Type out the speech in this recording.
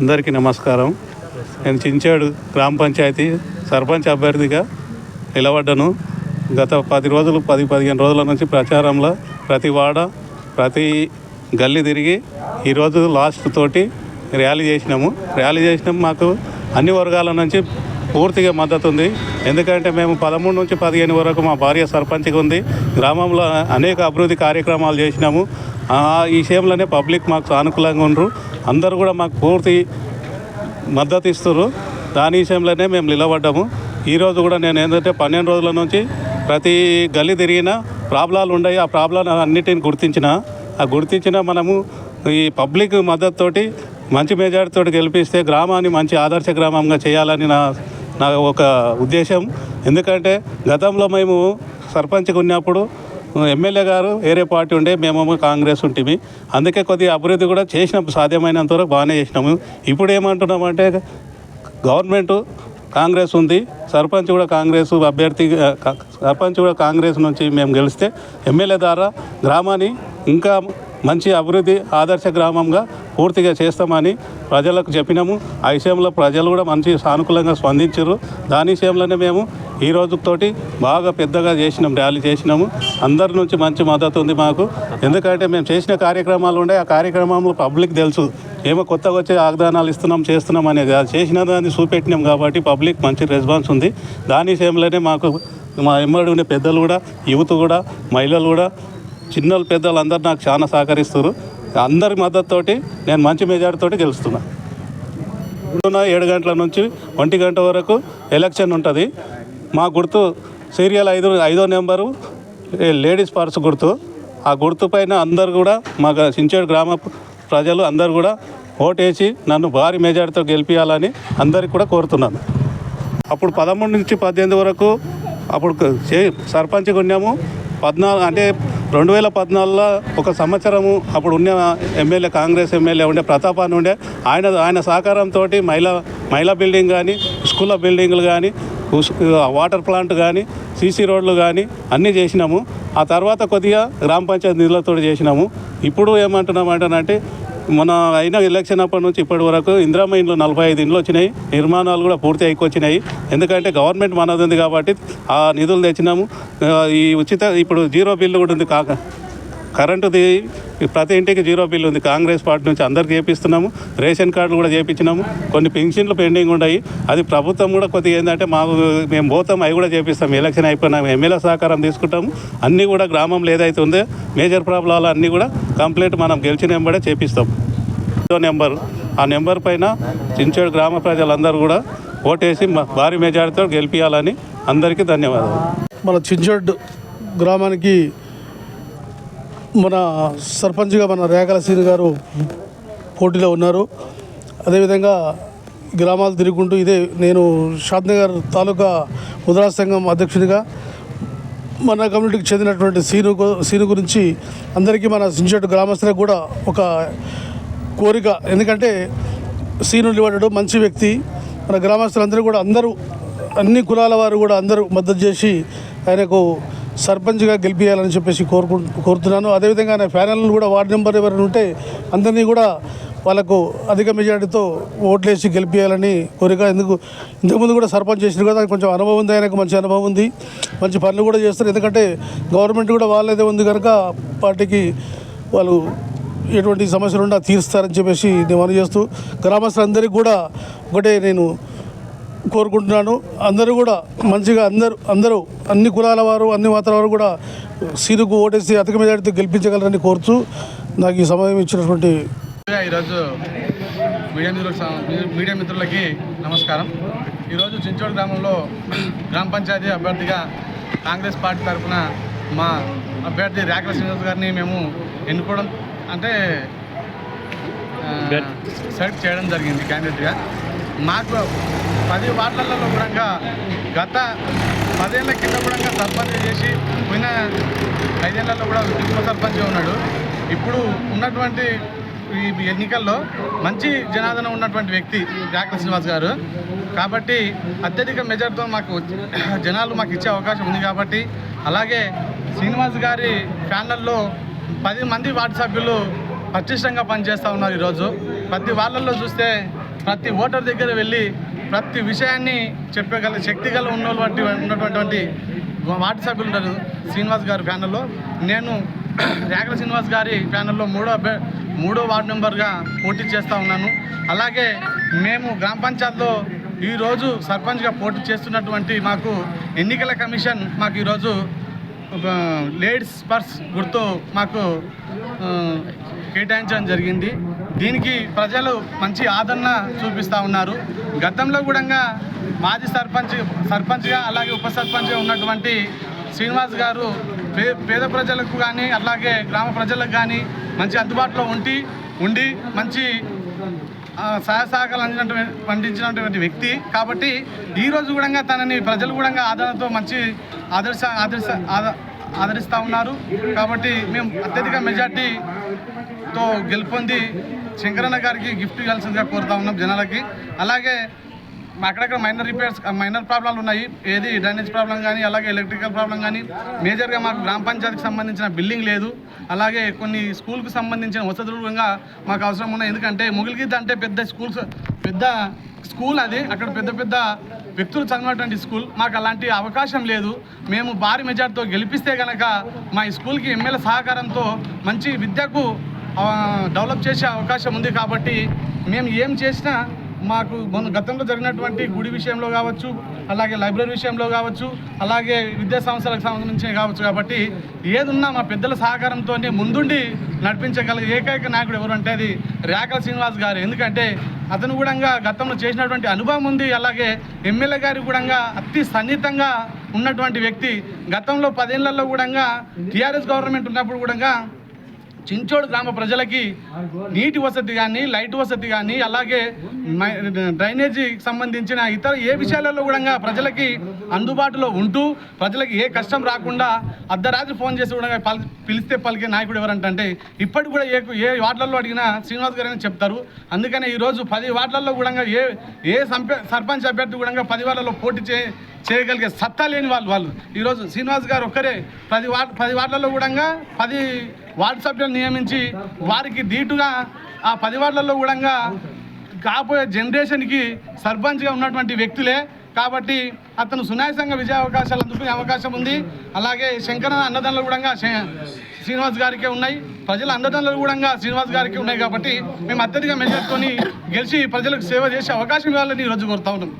అందరికీ నమస్కారం. నేను చించాడు గ్రామ పంచాయతీ సర్పంచ్ అభ్యర్థిగా నిలబడ్డాను. గత 15 రోజుల నుంచి ప్రచారంలో ప్రతి వాడ ప్రతి గల్లీ తిరిగి ఈరోజు లాస్ట్ తోటి ర్యాలీ చేసినాము. మాకు అన్ని వర్గాల నుంచి పూర్తిగా మద్దతు ఉంది. ఎందుకంటే మేము 13 నుంచి 15 వరకు మా భార్య సర్పంచ్గా ఉంది. గ్రామంలో అనేక అభివృద్ధి కార్యక్రమాలు చేసినాము. ఈ విషయంలోనే పబ్లిక్ మాకు సానుకూలంగా ఉండరు. అందరూ కూడా మాకు పూర్తి మద్దతు ఇస్తారు. దాని విషయంలోనే మేము నిలబడ్డాము. ఈరోజు కూడా నేను ఏంటంటే 12 రోజుల నుంచి ప్రతి గల్లీ తిరిగిన ప్రాబ్లాలు ఉన్నాయి. ఆ ప్రాబ్లం అన్నిటిని గుర్తించిన మనము ఈ పబ్లిక్ మద్దతుతోటి మంచి మెజారిటీతో గెలిపిస్తే గ్రామాన్ని మంచి ఆదర్శ గ్రామంగా చేయాలని నా ఒక ఉద్దేశం. ఎందుకంటే గతంలో మేము సర్పంచ్గా ఉన్నప్పుడు ఎమ్మెల్యే గారు వేరే పార్టీ ఉండే, మేము కాంగ్రెస్ ఉంటుంది. అందుకే కొద్దిగా అభివృద్ధి కూడా చేసినాము, సాధ్యమైనంత వరకు బాగానే చేసినాము. ఇప్పుడు ఏమంటున్నామంటే గవర్నమెంట్ కాంగ్రెస్ ఉంది, సర్పంచ్ కూడా కాంగ్రెస్ అభ్యర్థి, సర్పంచ్ కూడా కాంగ్రెస్ నుంచి మేము గెలిస్తే ఎమ్మెల్యే ద్వారా గ్రామాన్ని ఇంకా మంచి అభివృద్ధి ఆదర్శ గ్రామంగా పూర్తిగా చేస్తామని ప్రజలకు చెప్పినాము. ఆ విషయంలో ప్రజలు కూడా మంచి సానుకూలంగా స్పందించారు. దాని విషయంలోనే మేము ఈ రోజుతోటి బాగా పెద్దగా ర్యాలీ చేసినాము. అందరి నుంచి మంచి మద్దతు ఉంది మాకు. ఎందుకంటే మేము చేసిన కార్యక్రమాలు ఉండే, ఆ కార్యక్రమంలో పబ్లిక్ తెలుసు. ఏమో కొత్తగా వచ్చే వాగ్దానాలు చేస్తున్నాం అనేది అది చేసిన దాన్ని చూపెట్టినాం కాబట్టి పబ్లిక్ మంచి రెస్పాన్స్ ఉంది. దాని విషయంలోనే మాకు మా ఎమ్మడి ఉండే పెద్దలు కూడా, యువత కూడా, మహిళలు కూడా, చిన్నలు పెద్దలు అందరూ నాకు చాలా సహకరిస్తారు. అందరి మద్దతుతోటి నేను మంచి మెజారిటీతోటి గెలుస్తున్నా. ఇప్పుడున్న 7 గంటల నుంచి 1 గంట వరకు ఎలక్షన్ ఉంటుంది. మా గుర్తు సీరియల్ 5వ నెంబరు లేడీస్ పర్స్ గుర్తు. ఆ గుర్తు పైన అందరు కూడా మా చించేడు గ్రామ ప్రజలు అందరు కూడా ఓటేసి నన్ను భారీ మెజారిటీతో గెలిపించాలని అందరికి కూడా కోరుతున్నాను. అప్పుడు 13 నుంచి 18 వరకు అప్పుడు సర్పంచ్గా ఉన్నాము. 14 అంటే 2014లో ఒక సంవత్సరము అప్పుడు ఉన్న ఎమ్మెల్యే, కాంగ్రెస్ ఎమ్మెల్యే ఉండే ప్రతాపాన్ని ఉండే. ఆయన సహకారంతో మహిళా బిల్డింగ్ కానీ, స్కూళ్ళ బిల్డింగ్లు కానీ, వాటర్ ప్లాంట్ కానీ, సీసీ రోడ్లు కానీ అన్నీ చేసినాము. ఆ తర్వాత కొద్దిగా గ్రామ పంచాయతీ నిధులతో చేసినాము. ఇప్పుడు ఏమంటున్నామంటే మన అయిన ఎలక్షన్ అప్పటి నుంచి ఇప్పటి వరకు ఇందిరమ్మ ఇండ్లు 45 ఇండ్లు వచ్చినాయి. నిర్మాణాలు కూడా పూర్తి అయికొచ్చినాయి. ఎందుకంటే గవర్నమెంట్ మనది ఉంది కాబట్టి ఆ నిధులు తెచ్చినాము. ఈ ఇప్పుడు 0 బిల్లు కూడా ఉంది. కరెంటుది ప్రతి ఇంటికి 0 బిల్లు ఉంది. కాంగ్రెస్ పార్టీ నుంచి అందరికి చేపిస్తున్నాము. రేషన్ కార్డులు కూడా చేయించినాము. కొన్ని పెన్షన్లు పెండింగ్ ఉన్నాయి. అది ప్రభుత్వం కూడా కొద్దిగా ఏంటంటే మేము పోతాం, అవి కూడా చేపిస్తాం. ఎలక్షన్ అయిపోయినా ఎమ్మెల్యే సహకారం తీసుకుంటాము. అన్నీ కూడా గ్రామంలో ఏదైతే ఉందో మేజర్ ప్రాబ్లాలు అన్నీ కూడా కంప్లీట్ మనం గెలిచిన వెంబడే చేపిస్తాం. ఆ నెంబర్ పైన చించేడు గ్రామ ప్రజలందరూ కూడా ఓటేసి భారీ మెజారిటీతో గెలిపించాలని అందరికీ ధన్యవాదాలు. మన చించేడు గ్రామానికి మన సర్పంచ్గా మన రేఖల శ్రీని గారు పోటీలో ఉన్నారు. అదేవిధంగా గ్రామాలు తిరుగుకుంటూ నేను షాద్నగర్ తాలూకా ముద్రా సంఘం అధ్యక్షుడిగా మన కమ్యూనిటీకి చెందినటువంటి సీను గురించి అందరికీ మన చించేడు గ్రామస్తులకు కూడా ఒక కోరిక. ఎందుకంటే సీను నిలబడ్డాడు, మంచి వ్యక్తి. మన గ్రామస్తులందరూ కూడా అన్ని కులాల వారు కూడా అందరూ మద్దతు చేసి ఆయనకు సర్పంచ్గా గెలిపించాలని చెప్పేసి కోరుతున్నాను. అదేవిధంగా ఆయన ప్యానెల్ను కూడా వార్డు నెంబర్ ఎవరైనా ఉంటే అందరినీ కూడా వాళ్ళకు అధిక మెజారిటీతో ఓట్లేసి గెలిపించాలని కోరిక. ఇంతకుముందు కూడా సర్పంచ్ చేసిన కదా, కొంచెం అనుభవం ఉంది, ఆయనకు మంచి అనుభవం ఉంది, మంచి పనులు కూడా చేస్తారు. ఎందుకంటే గవర్నమెంట్ కూడా వాళ్ళదే ఉంది కనుక పార్టీకి వాళ్ళు ఎటువంటి సమస్యలు ఉన్నా తీరుస్తారని చెప్పేసి నేను మనవి చేస్తూ గ్రామస్తులందరికీ కూడా ఒకటే నేను కోరుకుంటున్నాను. అందరూ కూడా మంచిగా అందరూ అన్ని కులాల వారు, అన్ని మతాల వారు కూడా సీనుకు ఓటేసి అధిక మెజారిటీతో గెలిపించగలరని కోరుతూ నాకు ఈ సమయం ఇచ్చినటువంటి ఈరోజు మీడియా మిత్రులకి నమస్కారం. ఈరోజు చించోడు గ్రామంలో గ్రామ పంచాయతీ అభ్యర్థిగా కాంగ్రెస్ పార్టీ తరఫున మా అభ్యర్థి రేఖల శ్రీనివాస్ గారిని మేము ఎన్నుకోవడం అంటే సెలెక్ట్ చేయడం జరిగింది క్యాండిడేట్గా. మాకు 10 వార్డులలో కూడా గత 10 ఏళ్ళ కింద కూడా సర్పంచ్ చేసి పోయిన 5 ఏళ్లలో కూడా ఉప సర్పంచ్ ఉన్నాడు. ఇప్పుడు ఉన్నటువంటి ఈ ఎన్నికల్లో మంచి జనాదరణ ఉన్నటువంటి వ్యక్తి రేఖల శ్రీనివాస్ గారు. కాబట్టి అత్యధిక మెజార్టీతో జనాలు మాకు ఇచ్చే అవకాశం ఉంది. కాబట్టి అలాగే శ్రీనివాస్ గారి ప్యానెల్లో 10 మంది వార్డు సభ్యులు పటిష్టంగా పనిచేస్తూ ఉన్నారు. ఈరోజు ప్రతి వాళ్ళల్లో చూస్తే ప్రతి ఓటర్ దగ్గర వెళ్ళి ప్రతి విషయాన్ని చెప్పగల శక్తి గల ఉన్నటువంటి వార్డు సభ్యులు ఉంటారు శ్రీనివాస్ గారి ప్యానల్లో. నేను రేగల శ్రీనివాస్ గారి ప్యానల్లో మూడో వార్డు మెంబర్గా పోటీ చేస్తూ ఉన్నాను. అలాగే మేము గ్రామ పంచాయతీలో ఈరోజు సర్పంచ్గా పోటీ చేస్తున్నటువంటి మాకు ఎన్నికల కమిషన్ మాకు ఈరోజు లేడీస్ పర్స్ గుర్తు మాకు కేటాయించడం జరిగింది. దీనికి ప్రజలు మంచి ఆదరణ చూపిస్తూ ఉన్నారు. గతంలో కూడా మాజీ సర్పంచ్గా అలాగే ఉప సర్పంచ్గా ఉన్నటువంటి శ్రీనివాస్ గారు పేద ప్రజలకు కానీ అలాగే గ్రామ ప్రజలకు కానీ మంచి అందుబాటులో ఉండి మంచి సహాయ సహకారాలు పండించినటువంటి వ్యక్తి. కాబట్టి ఈరోజు కూడా తనని ప్రజలు కూడా ఆదరణతో మంచి ఆదరిస్తూ ఉన్నారు. కాబట్టి మేము అత్యధిక మెజార్టీతో గెలుపొంది శంకరన్న గారికి గిఫ్ట్ ఇవ్వాల్సిందిగా కోరుతా ఉన్నాం జనాలకి. అలాగే అక్కడక్కడ మైనర్ ప్రాబ్లాలు ఉన్నాయి. ఏది డ్రైనేజ్ ప్రాబ్లం కానీ అలాగే ఎలక్ట్రికల్ ప్రాబ్లం కానీ. మేజర్గా మాకు గ్రామ పంచాయతీకి సంబంధించిన బిల్డింగ్ లేదు. అలాగే కొన్ని స్కూల్కి సంబంధించిన వసతులు కూడా మాకు అవసరం ఉన్నాయి. ఎందుకంటే ముగిలిగిద్ద అంటే పెద్ద స్కూల్ అది. అక్కడ పెద్ద వ్యక్తులు చదివినటువంటి స్కూల్. మాకు అలాంటి అవకాశం లేదు. మేము భారీ మెజార్టీతో గెలిపిస్తే కనుక మా ఈ స్కూల్కి ఎమ్మెల్యే సహకారంతో మంచి విద్యకు డెవలప్ చేసే అవకాశం ఉంది. కాబట్టి మేము ఏం చేసినా మాకు గతంలో జరిగినటువంటి గుడి విషయంలో కావచ్చు, అలాగే లైబ్రరీ విషయంలో కావచ్చు, అలాగే విద్యా సంస్థలకు సంబంధించి కావచ్చు. కాబట్టి ఏదున్నా మా పెద్దల సహకారంతో ముందుండి నడిపించగల ఏకైక నాయకుడు ఎవరు అంటే అది రేగల శ్రీనివాస్ గారు. ఎందుకంటే అతను కూడా గతంలో చేసినటువంటి అనుభవం ఉంది. అలాగే ఎమ్మెల్యే గారి కూడా అతి సన్నిహితంగా ఉన్నటువంటి వ్యక్తి. గతంలో 10 ఏళ్లలో కూడా టీఆర్ఎస్ గవర్నమెంట్ ఉన్నప్పుడు కూడా చించోడు గ్రామ ప్రజలకి నీటి వసతి కానీ లైట్ వసతి కానీ అలాగే డ్రైనేజీకి సంబంధించిన ఇతర ఏ విషయాలలో కూడా ప్రజలకి అందుబాటులో ఉంటూ ప్రజలకి ఏ కష్టం రాకుండా అర్ధరాత్రి ఫోన్ చేసి కూడా పిలిస్తే పలికే నాయకుడు ఎవరంటే ఇప్పటికి కూడా ఏ వార్డులలో అడిగినా శ్రీనివాస్ గారు అని చెప్తారు. అందుకనే ఈరోజు 10 వార్డులలో కూడా ఏ సర్పంచ్ అభ్యర్థి కూడా 10 వార్డులలో పోటీ చేయగలిగే సత్తా లేని వాళ్ళు ఈరోజు శ్రీనివాస్ గారు ఒక్కరే 10 వార్డులలో కూడా 10 వార్డు సభ్యులను నియమించి వారికి ధీటుగా ఆ 10 వార్డులలో కూడా కాబోయే జనరేషన్కి సర్పంచ్గా ఉన్నటువంటి వ్యక్తులే. కాబట్టి అతను సునాయాసంగా విజయ అవకాశాలు అందుకునే అవకాశం ఉంది. అలాగే శంకరన్న అన్నదానాలు కూడా శ్రీనివాస్ గారికే ఉన్నాయి. ప్రజల అన్నదానాలు కూడా శ్రీనివాస్ గారికి ఉన్నాయి. కాబట్టి మేము అత్యధిక మెజార్టీతోని గెలిచి ప్రజలకు సేవ చేసే అవకాశం ఇవ్వాలని ఈరోజు కోరుతా ఉన్నాం.